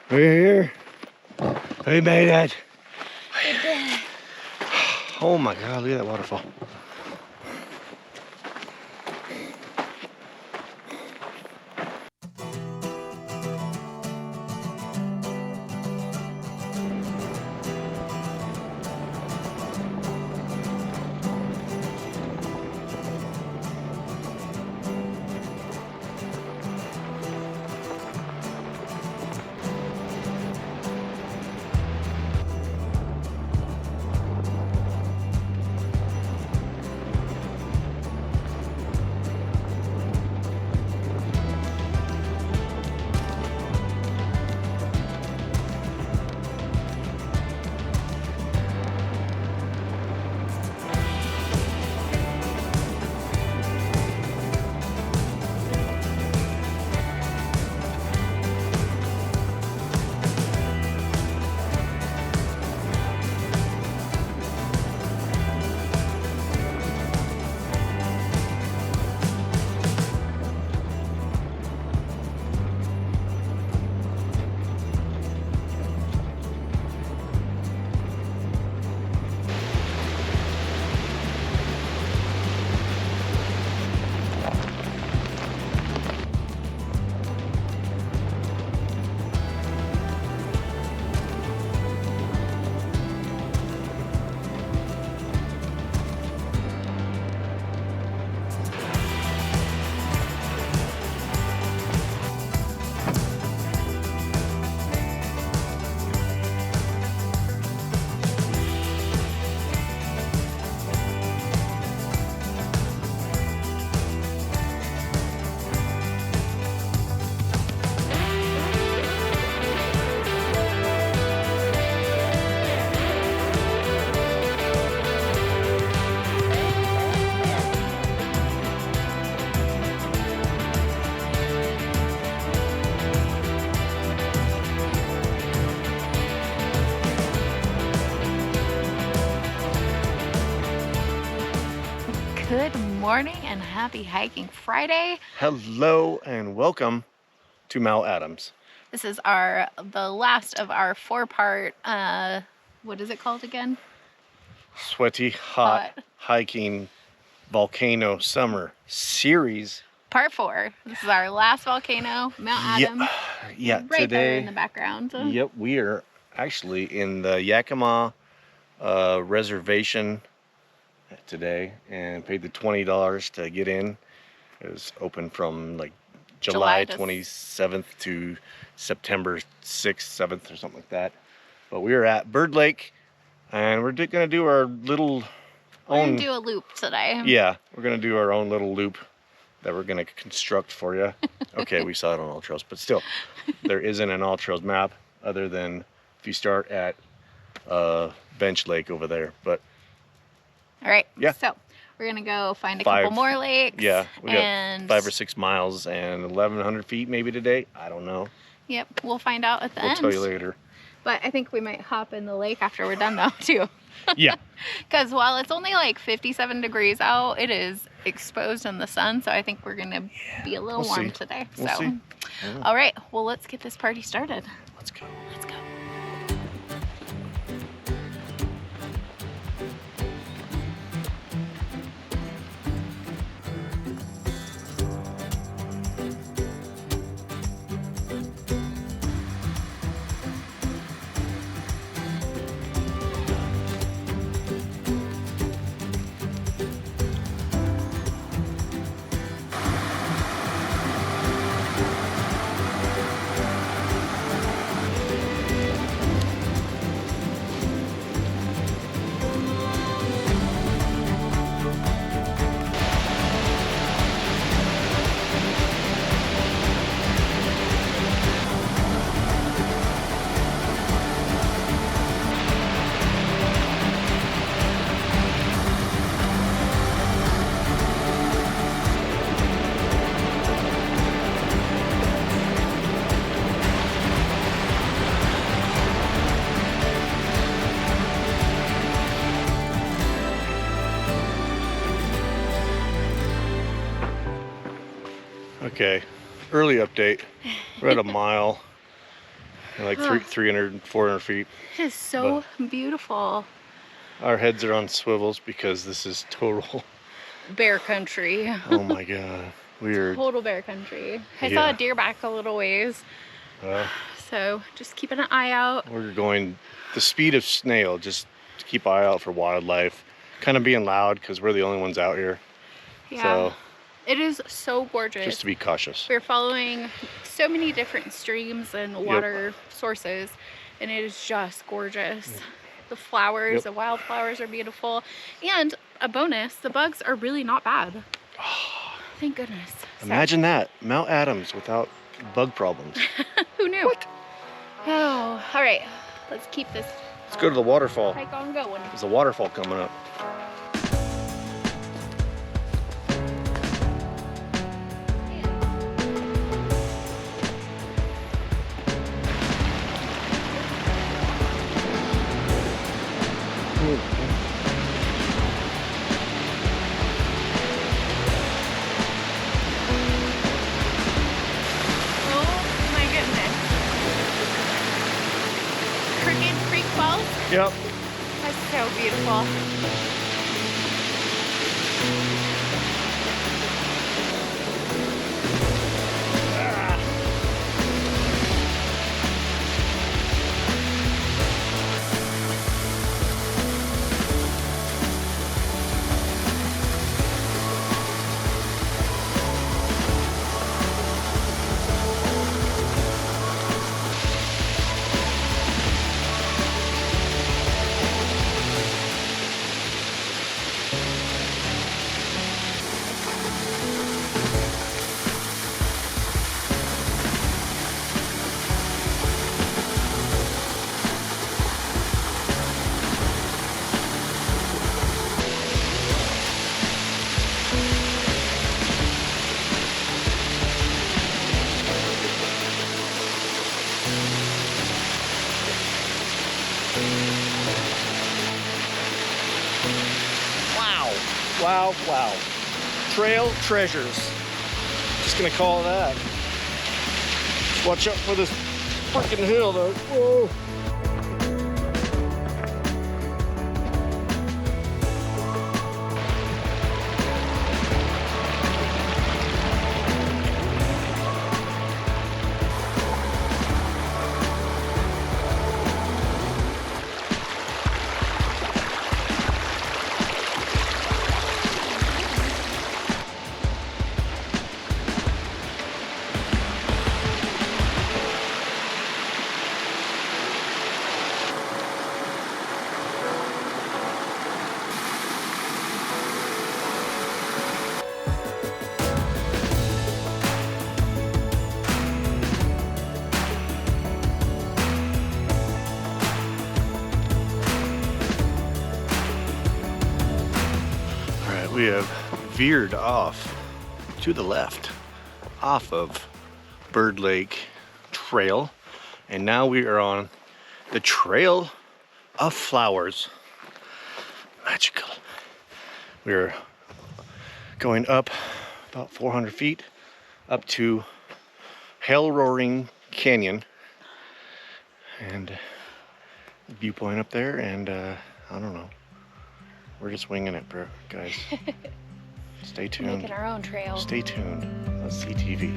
We're here. We made it. We did. Oh my God, look at that waterfall. Good morning and happy hiking Friday. Hello and welcome to Mount Adams. This is the last of our 4-part, what is it called again? Sweaty, hot hiking volcano summer series. Part 4. This is our last volcano, Mount Adams. Yeah, right today, there in the background. Yep, we are actually in the Yakima Reservation today and paid the $20 to get in. It was open from like July 27th to September 6th, 7th or something like that. But we are at Bird Lake and we're gonna do our little We're gonna do a loop today. Yeah, we're gonna do our own little loop that we're gonna construct for you. Okay, we saw it on All Trails, but still, there isn't an All Trails map other than if you start at Bench Lake over there. But all right, yeah. So we're gonna go find a couple more lakes. Yeah, we got 5 or 6 miles and 1,100 feet maybe today. I don't know. Yep, we'll find out at the end. We'll tell you later. But I think we might hop in the lake after we're done though, too. Yeah. Because while it's only like 57 degrees out, it is exposed in the sun. So I think we're going to be a little warm today. We'll see. Yeah. All right, well, let's get this party started. Let's go. Let's go. Okay, early update. We're at a mile like 300, 400 feet. It is so beautiful. Our heads are on swivels because this is total bear country. Oh my god, weird. Total bear country. I saw a deer back a little ways. So just keeping an eye out. We're going the speed of snail, just to keep an eye out for wildlife. Kind of being loud because we're the only ones out here. Yeah. So it is so gorgeous. just to be cautious. We're following so many different streams and water sources, and it is just gorgeous. The flowers, the wildflowers are beautiful. And a bonus, the bugs are really not bad. Thank goodness. Imagine that. Mount Adams without bug problems. Who knew? What? Oh, all right. Let's keep this Let's go to the waterfall. hike on going. There's a waterfall coming up. Yep. That's so beautiful. Wow, wow. Trail treasures. Just gonna call it that. Just watch out for this freaking hill though. Whoa. We have veered off to the left off of Bird Lake Trail, and now we are on the Trail of Flowers. Magical. We're going up about 400 feet up to Hellroaring Canyon, and viewpoint up there, and I don't know. We're just winging it, bro, guys. Stay tuned. Making our own trail. Stay tuned on CTV.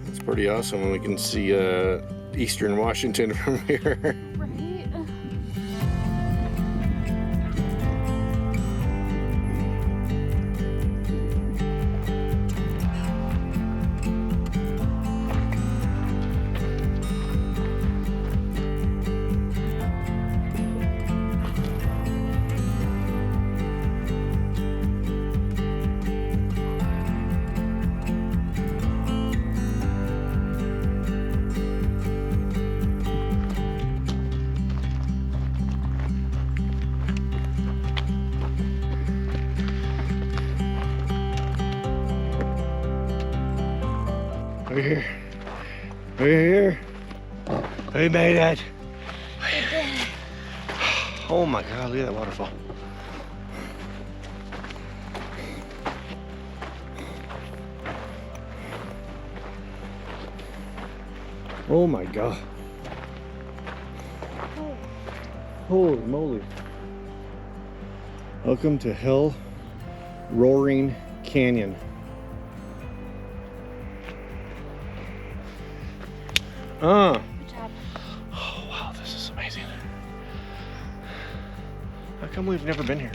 It's pretty awesome when we can see Eastern Washington from here. We're here We're here. We made it. Oh my God, look at that waterfall. Oh my God. Holy moly. Welcome to Hellroaring Canyon. Good job. Oh wow, this is amazing. How come we've never been here?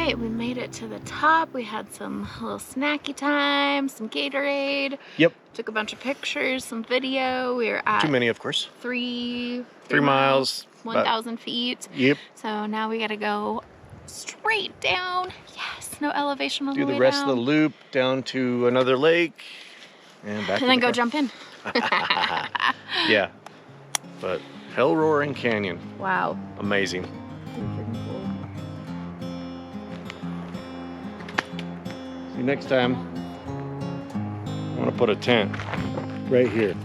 We made it to the top. We had some little snacky time, some Gatorade. Yep. Took a bunch of pictures, some video. We were at Too many, of course. three miles. 1,000 feet. Yep. So now we gotta go straight down. Yes, no elevation on Do the way the rest down. of the loop down to another lake and back. And then go jump in. Yeah. But Hellroaring Canyon. Wow. Amazing. See, next time, I want to put a tent right here.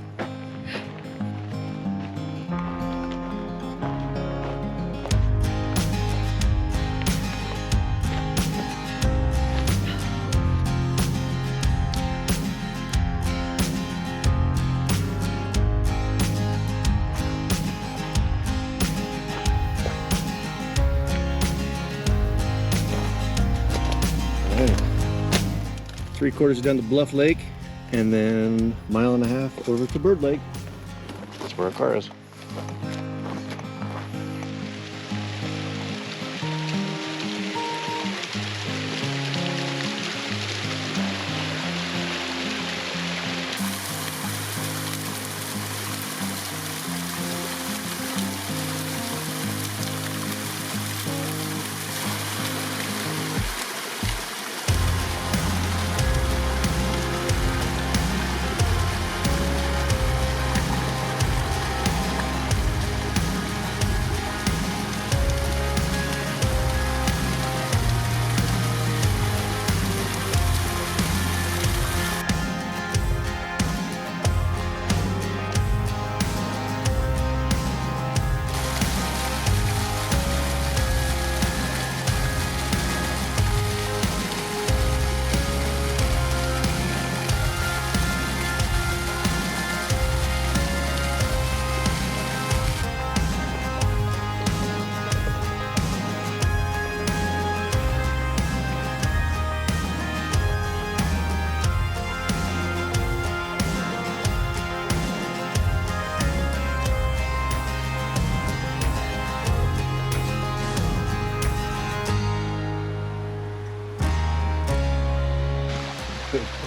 Three-quarters down to Bluff Lake, and then a mile and a half over to Bird Lake. That's where our car is.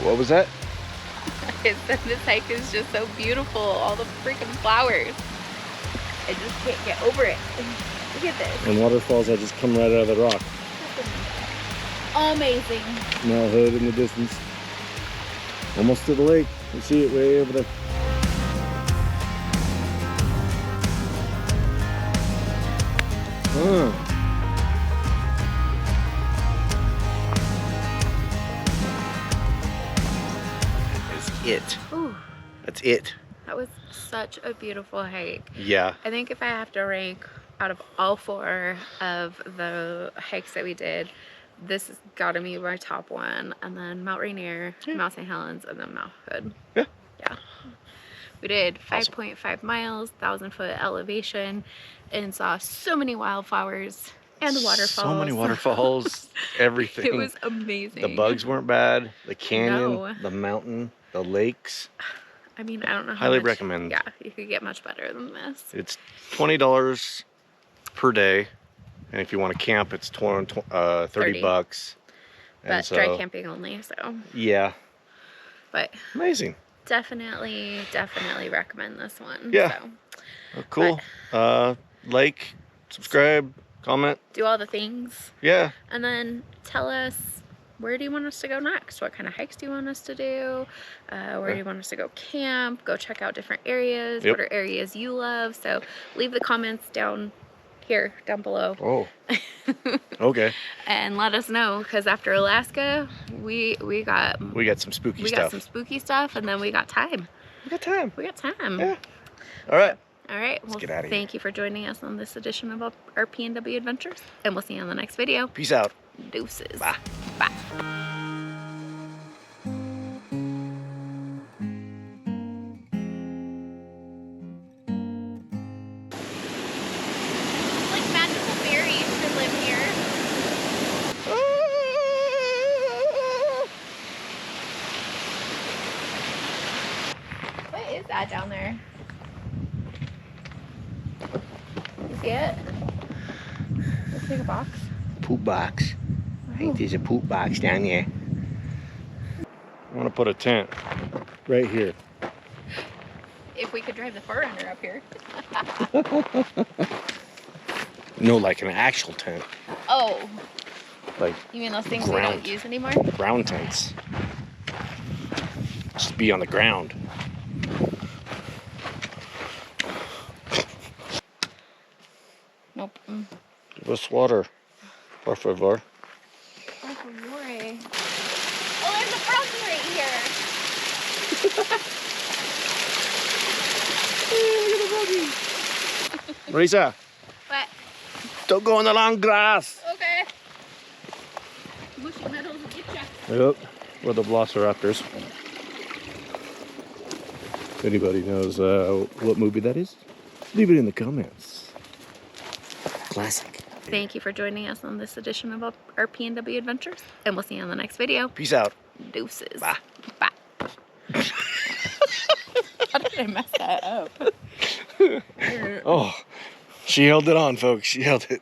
What was that? This hike is just so beautiful. All the freaking flowers. I just can't get over it. Look at this. And waterfalls that just come right out of the rock. Amazing. Now hood in the distance. Almost to the lake. You see it way over there. That's it. Ooh, That's it. that was such a beautiful hike. Yeah. I think if I have to rank out of all 4 of the hikes that we did, this has got to be my top one. And then Mount Rainier, Mount St. Helens, and then Mount Hood. Yeah. Yeah. We did Awesome. 5.5 miles, 1,000-foot elevation, and saw so many wildflowers and the waterfalls. So many waterfalls, everything. It was amazing. The bugs weren't bad. The canyon, No. the mountain, the lakes. I mean, I don't know how Highly much, recommend. Yeah, you could get much better than this. It's $20 per day, and if you want to camp, it's 30 bucks. But dry camping only, so. Yeah. But amazing. Definitely recommend this one. Yeah. So. Oh, cool. Like, subscribe, comment. Do all the things. Yeah. And then tell us, where do you want us to go next? What kind of hikes do you want us to do? Where do you want us to go camp? Go check out different areas. Yep. What are areas you love? So leave the comments down below. Oh. Okay. And let us know, because after Alaska, we got some spooky we stuff. got some spooky stuff, and then we got time. We got time. We got time. Yeah. All right. All right. Let's get out of here. Thank you for joining us on this edition of our PNW Adventures, and we'll see you on the next video. Peace out. Deuces. Bye. Bye. Like magical berries to live here. What is that down there? You see it? Looks like a box. Poop box. I think there's a poop box down there. I want to put a tent right here. If we could drive the 4Runner up here. No, like an actual tent. Oh, Like you mean those things we ground. don't use anymore? ground tents. Just be on the ground. Nope. Give us water, por favor. Por favore. Oh, there's a fountain right here. Marisa, What? don't go in the long grass. Okay. Mushy metals will get ya. Yep, we're the Velociraptors. If anybody knows what movie that is, leave it in the comments. Classic. Thank you for joining us on this edition of our PNW Adventures, and we'll see you on the next video. Peace out. Deuces. Bye. Bye. How did I mess that up? Oh, she held it on, folks. She held it.